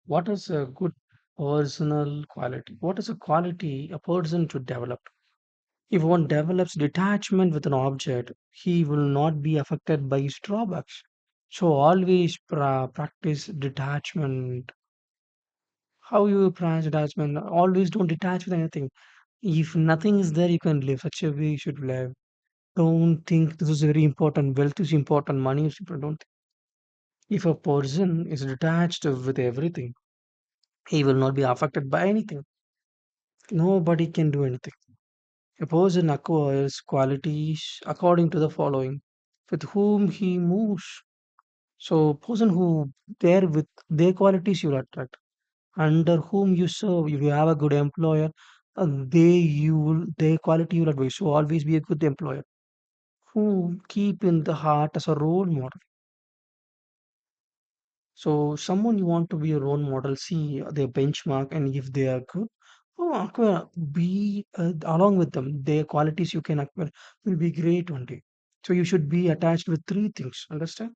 What is a good personal quality? What is a quality a person should develop? If one develops detachment with an object, he will not be affected by its drawbacks. So always practice detachment. How you practice detachment? Always don't detach with anything. If nothing is there, you can live. Such a way you should live. Don't think this is very important. Wealth is important. Money is important. Don't think. If a person is detached with everything, he will not be affected by anything. Nobody can do anything. A person acquires qualities according to the following: with whom he moves. So, person who there with their qualities you will attract. Under whom you serve, if you have a good employer, their quality you will advise. So, always be a good employer who keep in the heart as a role model. So, someone you want to be a role model, see their benchmark, and if they are good, be along with them. Their qualities you can acquire will be great one day. So, you should be attached with three things. Understand?